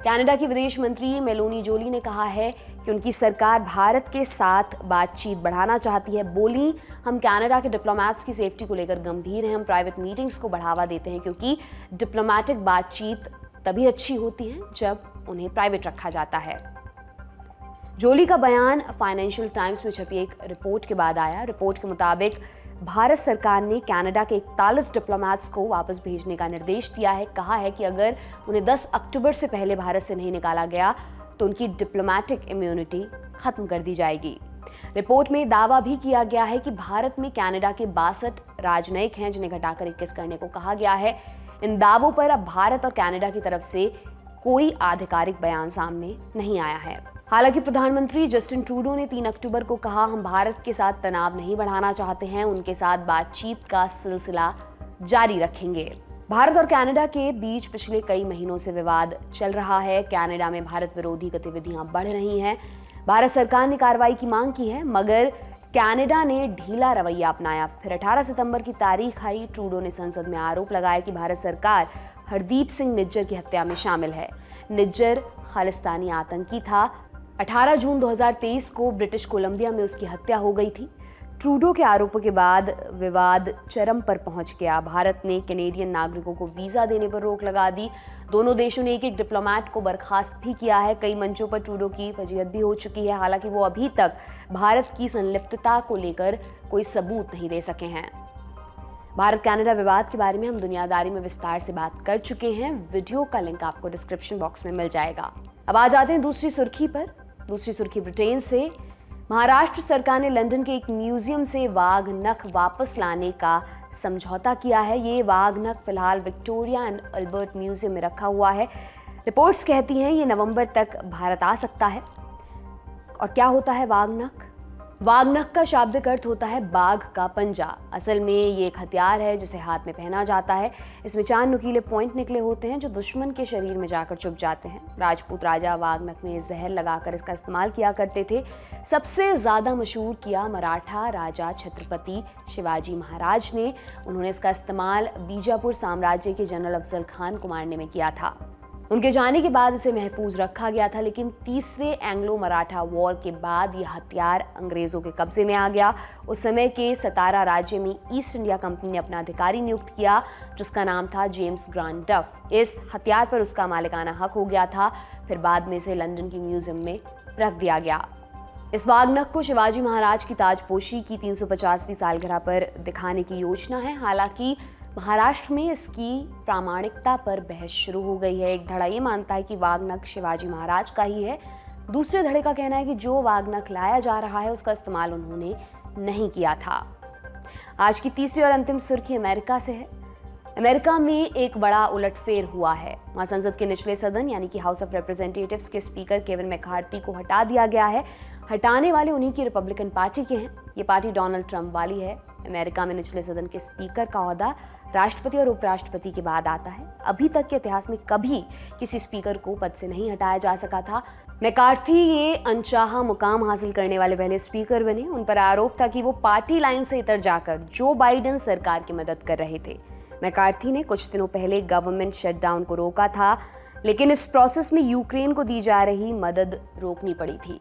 Canada की विदेश मंत्री मेलोनी जोली ने कहा है कि उनकी सरकार भारत के साथ बातचीत बढ़ाना चाहती है। बोली, हम कनाडा के डिप्लोमेट्स की सेफ्टी को लेकर गंभीर हैं। हम प्राइवेट मीटिंग्स को बढ़ावा देते हैं क्योंकि डिप्लोमेटिक बातचीत तभी अच्छी होती है जब उन्हें प्राइवेट रखा जाता है। जोली का बयान फाइनेंशियल टाइम्स में छपी एक रिपोर्ट के बाद आया। रिपोर्ट के मुताबिक भारत सरकार ने कनाडा के 41 डिप्लोमेट्स को वापस भेजने का निर्देश दिया है। कहा है कि अगर उन्हें 10 अक्टूबर से पहले भारत से नहीं निकाला गया तो उनकी डिप्लोमेटिक इम्यूनिटी खत्म कर दी जाएगी। रिपोर्ट में दावा भी किया गया है कि भारत में कनाडा के 62 राजनयिक हैं जिन्हें घटाकर 21 करने को कहा गया है। इन दावों पर अब भारत और कनाडा की तरफ से कोई आधिकारिक बयान सामने नहीं आया है। हालांकि प्रधानमंत्री जस्टिन ट्रूडो ने 3 अक्टूबर को कहा, हम भारत के साथ तनाव नहीं बढ़ाना चाहते हैं, उनके साथ बातचीत का सिलसिला जारी रखेंगे। भारत और कनाडा के बीच पिछले कई महीनों से विवाद चल रहा है। कनाडा में भारत विरोधी गतिविधियां बढ़ रही हैं। भारत सरकार ने कार्रवाई की मांग की है, मगर कनाडा ने ढीला रवैया अपनाया। फिर 18 सितंबर की तारीख आई। ट्रूडो ने संसद में आरोप लगाया कि भारत सरकार हरदीप सिंह निज्जर की हत्या में शामिल है। निज्जर खालिस्तानी आतंकी था। 18 जून 2023 को ब्रिटिश कोलंबिया में उसकी हत्या हो गई थी। ट्रूडो के आरोपों के बाद विवाद चरम पर पहुंच गया। भारत ने कैनेडियन नागरिकों को वीजा देने पर रोक लगा दी। दोनों देशों ने एक डिप्लोमेट को बर्खास्त भी किया है। कई मंचों पर ट्रूडो की फजीहत भी हो चुकी है। हालांकि वो अभी तक भारत की संलिप्तता को लेकर कोई सबूत नहीं दे सके हैं। भारत कनाडा विवाद के बारे में हम दुनियादारी में विस्तार से बात कर चुके हैं। वीडियो का लिंक आपको डिस्क्रिप्शन बॉक्स में मिल जाएगा। अब आ जाते हैं दूसरी सुर्खी पर। दूसरी सुर्खी ब्रिटेन से। महाराष्ट्र सरकार ने लंदन के एक म्यूजियम से वाघ नख वापस लाने का समझौता किया है। ये वाघ नख फिलहाल विक्टोरिया एंड अल्बर्ट म्यूजियम में रखा हुआ है। रिपोर्ट्स कहती हैं ये नवंबर तक भारत आ सकता है। और क्या होता है वाघ नख? वाघ नख का शाब्दिक अर्थ होता है बाघ का पंजा। असल में ये एक हथियार है जिसे हाथ में पहना जाता है। इसमें 4 नुकीले पॉइंट निकले होते हैं जो दुश्मन के शरीर में जाकर चुभ जाते हैं। राजपूत राजा वाघ नख में जहर लगाकर इसका इस्तेमाल किया करते थे। सबसे ज्यादा मशहूर किया मराठा राजा छत्रपति शिवाजी महाराज ने। उन्होंने इसका इस्तेमाल बीजापुर साम्राज्य के जनरल अफजल खान को मारने में किया था। उनके जाने के बाद इसे महफूज रखा गया था, लेकिन तीसरे एंग्लो मराठा वॉर के बाद यह हथियार अंग्रेजों के कब्जे में आ गया। उस समय के सतारा राज्य में ईस्ट इंडिया कंपनी ने अपना अधिकारी नियुक्त किया जिसका नाम था जेम्स ग्रांट डफ। इस हथियार पर उसका मालिकाना हक हो गया था। फिर बाद में इसे लंदन की म्यूजियम में रख दिया गया। इस वाघ नख को शिवाजी महाराज की ताजपोशी की 350वीं सालगिरह पर दिखाने की योजना है। हालांकि महाराष्ट्र में इसकी प्रामाणिकता पर बहस शुरू हो गई है। एक धड़ा ये मानता है कि वाघ नख शिवाजी महाराज का ही है। दूसरे धड़े का कहना है कि जो वाघ नख लाया जा रहा है उसका इस्तेमाल उन्होंने नहीं किया था। आज की तीसरी और अंतिम सुर्खी अमेरिका से है। अमेरिका में एक बड़ा उलटफेर हुआ है। वहां संसद के निचले सदन यानी कि हाउस ऑफ रिप्रेजेंटेटिव्स के स्पीकर केविन मैकार्थी को हटा दिया गया है। हटाने वाले उन्हीं की रिपब्लिकन पार्टी के हैं। ये पार्टी डोनाल्ड ट्रंप वाली है। अमेरिका में निचले सदन के स्पीकर का ओहदा राष्ट्रपति और उपराष्ट्रपति के बाद आता है। अभी तक के इतिहास में कभी किसी स्पीकर को पद से नहीं हटाया जा सका था। मैकार्थी ये अनचाहा मुकाम हासिल करने वाले पहले स्पीकर बने। उन पर आरोप था कि वो पार्टी लाइन से इतर जाकर जो बाइडेन सरकार की मदद कर रहे थे। मैकार्थी ने कुछ दिनों पहले गवर्नमेंट शटडाउन को रोका था, लेकिन इस प्रोसेस में यूक्रेन को दी जा रही मदद रोकनी पड़ी थी।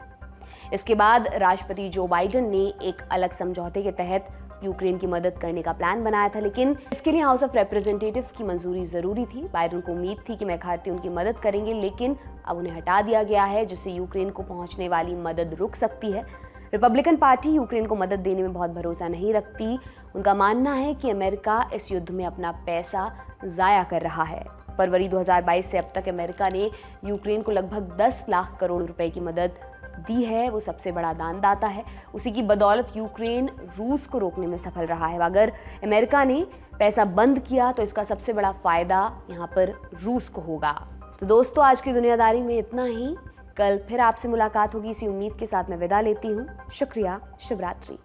इसके बाद राष्ट्रपति जो बाइडेन ने एक अलग समझौते के तहत यूक्रेन की मदद करने का प्लान बनाया था, लेकिन इसके लिए हाउस ऑफ रिप्रेजेंटेटिव्स की मंजूरी जरूरी थी। बाइडेन को उम्मीद थी कि मैकार्थी उनकी मदद करेंगे, लेकिन अब उन्हें हटा दिया गया है, जिससे यूक्रेन को पहुंचने वाली मदद रुक सकती है। रिपब्लिकन पार्टी यूक्रेन को मदद देने में बहुत भरोसा नहीं रखती। उनका मानना है कि अमेरिका इस युद्ध में अपना पैसा जाया कर रहा है। फरवरी 2022 से अब तक अमेरिका ने यूक्रेन को लगभग 10 लाख करोड़ रुपए की मदद दी है। वो सबसे बड़ा दानदाता है। उसी की बदौलत यूक्रेन रूस को रोकने में सफल रहा है। अगर अमेरिका ने पैसा बंद किया तो इसका सबसे बड़ा फायदा यहाँ पर रूस को होगा। तो दोस्तों, आज की दुनियादारी में इतना ही। कल फिर आपसे मुलाकात होगी, इसी उम्मीद के साथ मैं विदा लेती हूँ। शुक्रिया, शुभ रात्रि।